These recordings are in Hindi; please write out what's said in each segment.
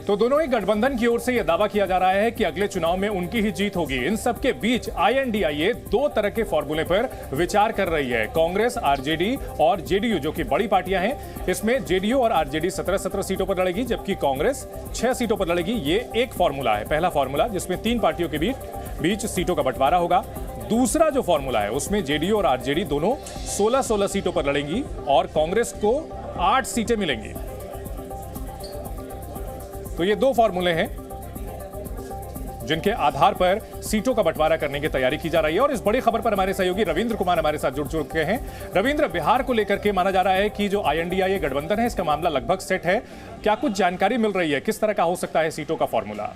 तो दोनों ही गठबंधन की ओर से यह दावा किया जा रहा है कि अगले चुनाव में उनकी ही जीत होगी। इन सबके बीच आईएनडीआईए दो तरह के फॉर्मूले पर विचार कर रही है। कांग्रेस, आरजेडी और जेडीयू जो कि बड़ी पार्टियां हैं, इसमें जेडीयू और आरजेडी 17-17 सीटों पर लड़ेगी, जबकि कांग्रेस 6 सीटों पर लड़ेगी। ये एक फॉर्मूला है, पहला फॉर्मूला, जिसमें 3 पार्टियों के बीच सीटों का बंटवारा होगा। दूसरा जो फॉर्मूला है उसमें जेडीयू और आरजेडी दोनों 16-16 सीटों पर लड़ेंगी और कांग्रेस को 8 सीटें मिलेंगी। तो ये दो फॉर्मूले हैं जिनके आधार पर सीटों का बंटवारा करने की तैयारी की जा रही है। और इस बड़ी खबर पर हमारे सहयोगी रविंद्र कुमार हमारे साथ जुड़ चुके हैं। रविंद्र, बिहार को लेकर के माना जा रहा है कि जो आईएनडीआईए गठबंधन है, इसका मामला लगभग सेट है। क्या कुछ जानकारी मिल रही है, किस तरह का हो सकता है सीटों का फॉर्मूला?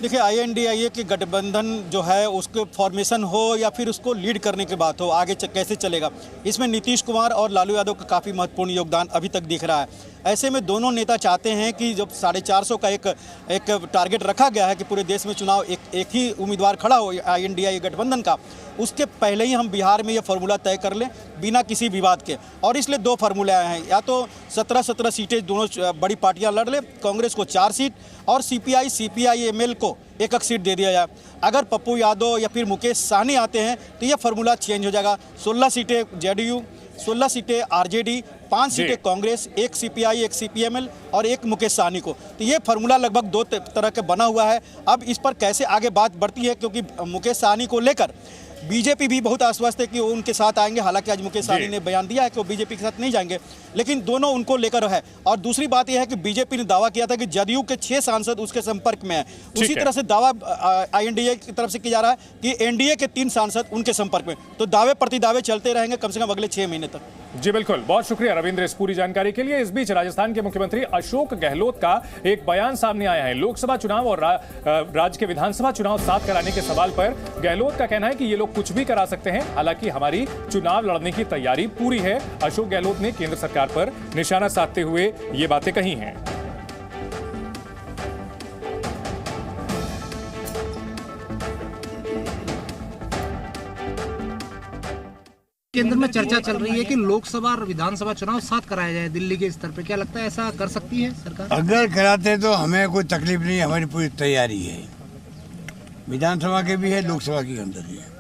देखिए, आईएनडीआईए की गठबंधन जो है उसके फॉर्मेशन हो या फिर उसको लीड करने की बात हो, आगे कैसे चलेगा, इसमें नीतीश कुमार और लालू यादव का काफ़ी महत्वपूर्ण योगदान अभी तक दिख रहा है। ऐसे में दोनों नेता चाहते हैं कि जब 450 का एक टारगेट रखा गया है कि पूरे देश में चुनाव एक ही उम्मीदवार खड़ा हो आईएनडीआईए गठबंधन का, उसके पहले ही हम बिहार में ये फार्मूला तय कर लें बिना किसी विवाद के। और इसलिए दो फार्मूले आए हैं, या तो 17-17 सीटें दोनों बड़ी पार्टियां लड़ ले, कांग्रेस को 4 सीट और सीपीआई-एमएल को 1-1 सीट दे दिया जाए। अगर पप्पू यादव या फिर मुकेश सहनी आते हैं तो ये फार्मूला चेंज हो जाएगा। 16 सीटें जेडीयू, 16 सीटें आरजेडी, 5 सीटें कांग्रेस, 1 सीपीआई, 1 सीपीएमएल और 1 मुकेश सहनी को। तो ये फार्मूला लगभग दो तरह का बना हुआ है। अब इस पर कैसे आगे बात बढ़ती है, क्योंकि मुकेश सहनी को लेकर बीजेपी भी बहुत आश्वस्त है कि वो उनके साथ आएंगे। हालांकि आज मुकेश सहनी ने बयान दिया है कि वो बीजेपी के साथ नहीं जाएंगे, लेकिन दोनों उनको लेकर है। और दूसरी बात यह है कि बीजेपी ने दावा किया था कि जदयू के 6 सांसद उसके संपर्क में हैं। उसी तरह से दावा आईएनडीए की तरफ से किया जा रहा है कि एनडीए के 3 सांसद उनके संपर्क में। तो दावे प्रतिदावे चलते रहेंगे कम से कम अगले 6 महीने तक। जी बिल्कुल, बहुत शुक्रिया रविंद्र इस पूरी जानकारी के लिए। इस बीच राजस्थान के मुख्यमंत्री अशोक गहलोत का एक बयान सामने आया है। लोकसभा चुनाव और राज्य के विधानसभा चुनाव साथ कराने के सवाल पर गहलोत का कहना है कि ये लोग कुछ भी करा सकते हैं, हालांकि हमारी चुनाव लड़ने की तैयारी पूरी है। अशोक गहलोत ने केंद्र सरकार पर निशाना साधते हुए ये बातें कही हैं। केंद्र में चर्चा चल रही है कि लोकसभा और विधानसभा चुनाव साथ कराया जाए दिल्ली के स्तर पे, क्या लगता है ऐसा कर सकती है सरकार? अगर कराते तो हमें कोई तकलीफ नहीं, हमारी पूरी तैयारी है। विधानसभा के भी है, लोकसभा के अंदर भी है,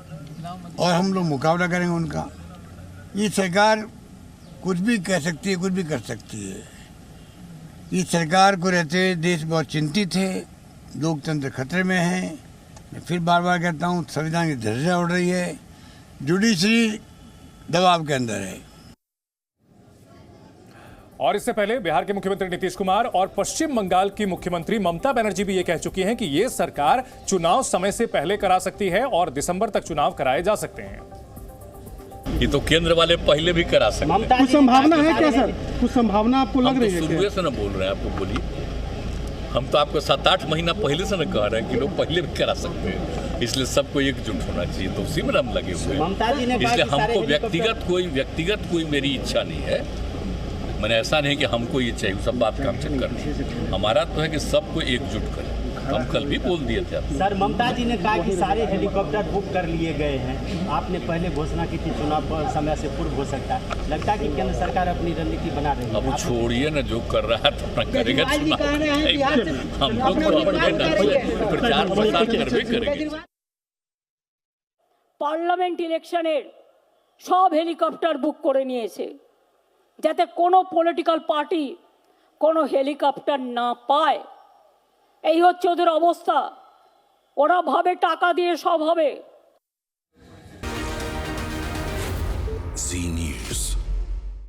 और हम लोग मुकाबला करेंगे उनका। ये सरकार कुछ भी कह सकती है, कुछ भी कर सकती है। इस सरकार को रहते हुए देश बहुत चिंतित है, लोकतंत्र खतरे में है। मैं फिर बार बार कहता हूँ, संविधान की धज्जियां उड़ रही है, जुडिशरी दबाव के अंदर है। और इससे पहले बिहार के मुख्यमंत्री नीतीश कुमार और पश्चिम बंगाल की मुख्यमंत्री ममता बनर्जी भी ये कह चुकी हैं कि ये सरकार चुनाव समय से पहले करा सकती है और दिसंबर तक चुनाव कराए जा सकते हैं। ये तो केंद्र वाले पहले भी करा सकते हैं। कुछ संभावना है क्या सर? कुछ संभावना आपको लग रही है? शुरू से ना बोल रहे हैं, आपको बोलिए। हम तो आपको 7-8 महीना पहले से न कह रहे हैं कि लोग पहले भी करा सकते हैं, इसलिए सबको एकजुट होना चाहिए। तो उसी में हम लगे हुए हैं। इसलिए हमको व्यक्तिगत कोई मेरी इच्छा नहीं है। मैंने ऐसा नहीं कि हमको ये चाहिए, सब बात काम चेक करनी है। हमारा तो है कि सबको एकजुट करें। हम कल भी बोल दिए थे सर। ममता जी ने कहा कि सारे हेलीकॉप्टर बुक कर लिए गए हैं। आपने पहले घोषणा की थी चुनाव समय से पूर्व हो सकता है। लगता है कि केंद्र सरकार अपनी रणनीति बना रही है। अब छोड़िए ना, जो कर रहा है तो अपना करेगा चुनाव। हम लोग तो अपने प्रचार प्रसार करबे करेंगे। पार्लामेंट इलेक्शনের সব হেলিকপ্টার বুক করে নিয়েছে যাতে কোনো পলিটিক্যাল পার্টি কোনো হেলিকপ্টার না পায়। এই হচ্ছে ওদের অবস্থা। ওরা ভাবে টাকা দিয়ে সব হবে। जी न्यूज़।